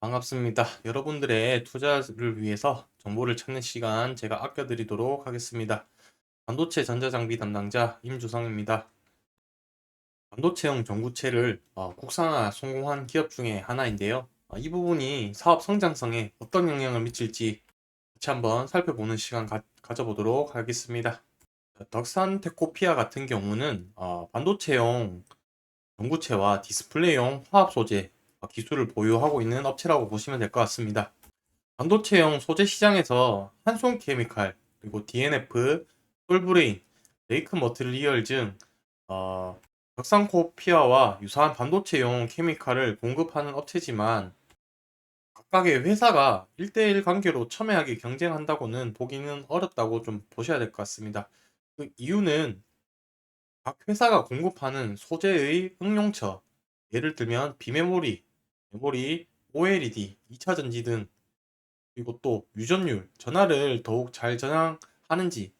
반갑습니다. 여러분들의 투자를 위해서 정보를 찾는 시간 제가 아껴드리도록 하겠습니다. 반도체 전자장비 담당자 임주성입니다. 반도체용 전구체를 국산화 성공한 기업 중에 하나인데요. 이 부분이 사업 성장성에 어떤 영향을 미칠지 같이 한번 살펴보는 시간 가져보도록 하겠습니다. 덕산 테코피아 같은 경우는 반도체용 전구체와 디스플레이용 화합 소재 기술을 보유하고 있는 업체라고 보시면 될 것 같습니다. 반도체용 소재 시장에서 한손 케미칼, 그리고 DNF, 솔브레인, 레이크 머티리얼 등 벽산코피아와 유사한 반도체용 케미칼을 공급하는 업체지만 각각의 회사가 1대1 관계로 첨예하게 경쟁한다고는 보기는 어렵다고 좀 보셔야 될 것 같습니다. 그 이유는 각 회사가 공급하는 소재의 응용처, 예를 들면 비메모리, 메모리, OLED, 2차 전지 등, 그리고 또 유전율, 전하를 더욱 잘 저장하는지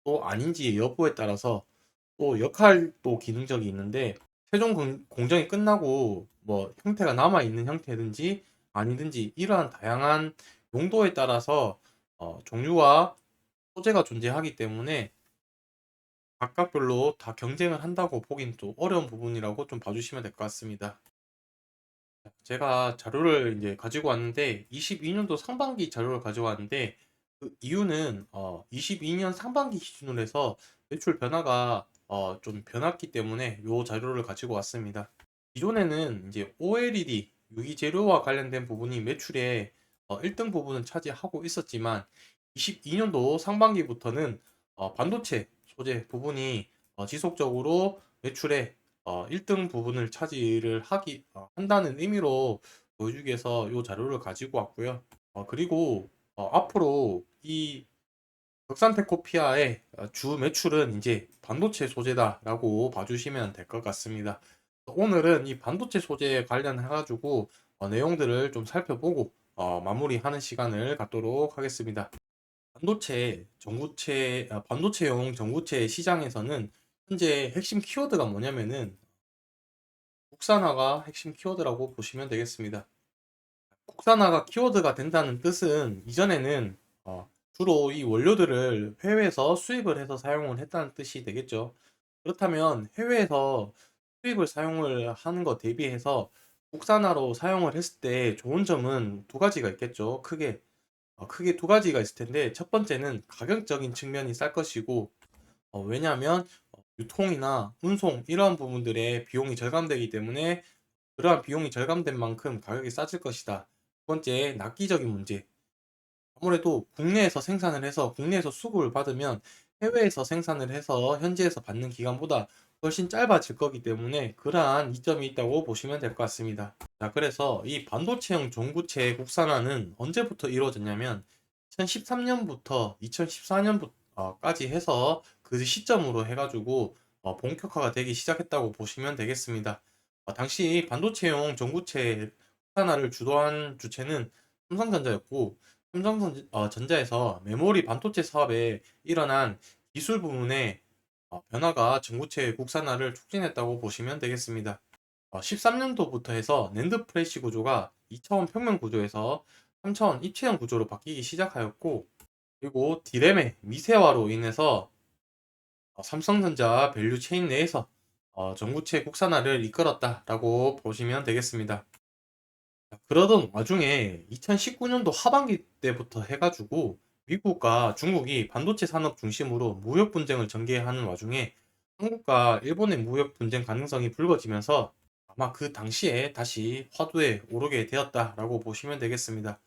또 아닌지 여부에 따라서 또 역할도 기능적이 있는데, 최종 공정이 끝나고 뭐 형태가 남아 있는 형태든지 아니든지 이러한 다양한 용도에 따라서 종류와 소재가 존재하기 때문에 각각별로 다 경쟁을 한다고 보긴 또 어려운 부분이라고 좀 봐주시면 될 것 같습니다. 제가 자료를 이제 가지고 왔는데 22년도 상반기 자료를 가지고 왔는데, 그 이유는 22년 상반기 기준으로 해서 매출 변화가 좀 변했기 때문에 이 자료를 가지고 왔습니다. 기존에는 이제 OLED 유기 재료와 관련된 부분이 매출의 1등 부분을 차지하고 있었지만 22년도 상반기부터는 반도체 소재 부분이 지속적으로 매출의 1등 부분을 차지를 한다는 의미로 보여주기 위해서 이 자료를 가지고 왔고요. 그리고 앞으로 이 벽산테코피아의 주 매출은 이제 반도체 소재다라고 봐주시면 될 것 같습니다. 오늘은 이 반도체 소재에 관련해가지고 내용들을 좀 살펴보고 마무리하는 시간을 갖도록 하겠습니다. 반도체용 전구체 시장에서는 현재 핵심 키워드가 뭐냐면은 국산화가 핵심 키워드라고 보시면 되겠습니다. 국산화가 키워드가 된다는 뜻은 이전에는 주로 이 원료들을 해외에서 수입을 해서 사용을 했다는 뜻이 되겠죠. 그렇다면 해외에서 수입을 사용을 하는 것 대비해서 국산화로 사용을 했을 때 좋은 점은 두 가지가 있겠죠. 크게 두 가지가 있을 텐데, 첫 번째는 가격적인 측면이 쌀 것이고, 왜냐하면 유통이나 운송 이러한 부분들의 비용이 절감되기 때문에 그러한 비용이 절감된 만큼 가격이 싸질 것이다. 두 번째, 납기적인 문제. 아무래도 국내에서 생산을 해서 국내에서 수급을 받으면 해외에서 생산을 해서 현지에서 받는 기간보다 훨씬 짧아질 거기 때문에 그러한 이점이 있다고 보시면 될 것 같습니다. 자, 그래서 이 반도체형 전구체 국산화는 언제부터 이루어졌냐면 2013년부터 2014년까지 해서 그 시점으로 해가지고 본격화가 되기 시작했다고 보시면 되겠습니다. 당시 반도체용 전구체 국산화를 주도한 주체는 삼성전자였고, 삼성전자에서 메모리 반도체 사업에 일어난 기술 부문의 변화가 전구체 국산화를 촉진했다고 보시면 되겠습니다. 13년도부터 해서 낸드 플래시 구조가 2차원 평면 구조에서 3차원 입체형 구조로 바뀌기 시작하였고, 그리고 D램의 미세화로 인해서 삼성전자 밸류 체인 내에서 전구체 국산화를 이끌었다라고 보시면 되겠습니다. 그러던 와중에 2019년도 하반기 때부터 해가지고 미국과 중국이 반도체 산업 중심으로 무역 분쟁을 전개하는 와중에 한국과 일본의 무역 분쟁 가능성이 불거지면서 아마 그 당시에 다시 화두에 오르게 되었다라고 보시면 되겠습니다.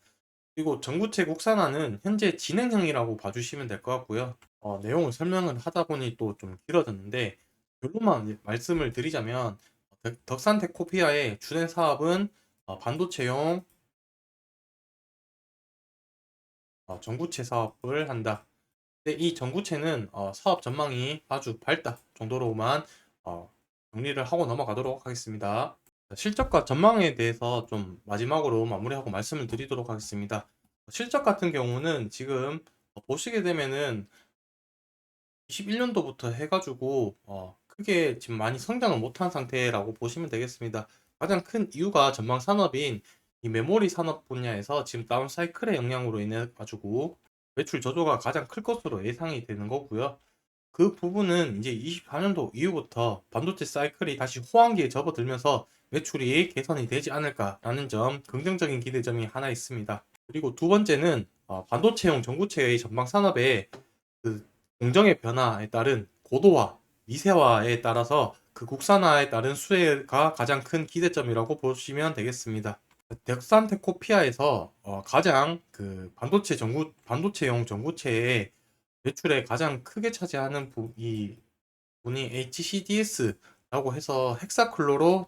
그리고 전구체 국산화는 현재 진행형이라고 봐주시면 될 것 같고요. 내용을 설명을 하다 보니 또 좀 길어졌는데, 결론만 말씀을 드리자면 덕산테코피아의 주된 사업은 반도체용 전구체 사업을 한다. 근데 이 전구체는 사업 전망이 아주 밝다 정도로만 정리를 하고 넘어가도록 하겠습니다. 실적과 전망에 대해서 좀 마지막으로 마무리하고 말씀을 드리도록 하겠습니다. 실적 같은 경우는 지금 보시게 되면은 21년도부터 해가지고 크게 지금 많이 성장을 못한 상태라고 보시면 되겠습니다. 가장 큰 이유가 전방 산업인 이 메모리 산업 분야에서 지금 다운 사이클의 영향으로 인해 가지고 매출 저조가 가장 클 것으로 예상이 되는 거고요. 그 부분은 이제 24년도 이후부터 반도체 사이클이 다시 호황기에 접어들면서 매출이 개선이 되지 않을까라는 점, 긍정적인 기대점이 하나 있습니다. 그리고 두 번째는 반도체용 전구체의 전방 산업의 그 공정의 변화에 따른 고도화, 미세화에 따라서 그 국산화에 따른 수혜가 가장 큰 기대점이라고 보시면 되겠습니다. 덱산테코피아에서 가장 그 반도체용 전구체의 매출에 가장 크게 차지하는 이 분이 HCDS라고 해서 헥사클로로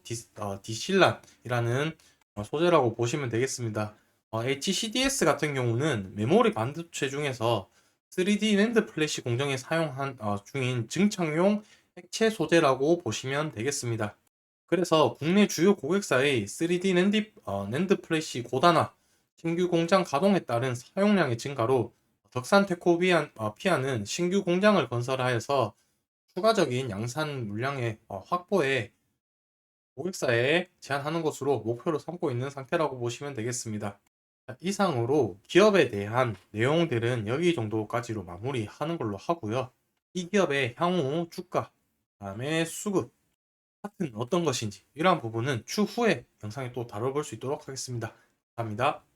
디실란이라는 소재라고 보시면 되겠습니다. HCDS 같은 경우는 메모리 반도체 중에서 3D 낸드 플래시 공정에 사용한 중인 증창용 액체 소재라고 보시면 되겠습니다. 그래서 국내 주요 고객사의 3D 낸드 플래시 고단화, 신규 공장 가동에 따른 사용량의 증가로 덕산테코피아는 신규 공장을 건설하여서 추가적인 양산 물량의 확보에 고객사에 제한하는 것으로 목표로 삼고 있는 상태라고 보시면 되겠습니다. 이상으로 기업에 대한 내용들은 여기 정도까지로 마무리하는 걸로 하고요. 이 기업의 향후 주가, 그다음에 수급, 파트는 어떤 것인지 이러한 부분은 추후에 영상에 또 다뤄볼 수 있도록 하겠습니다. 감사합니다.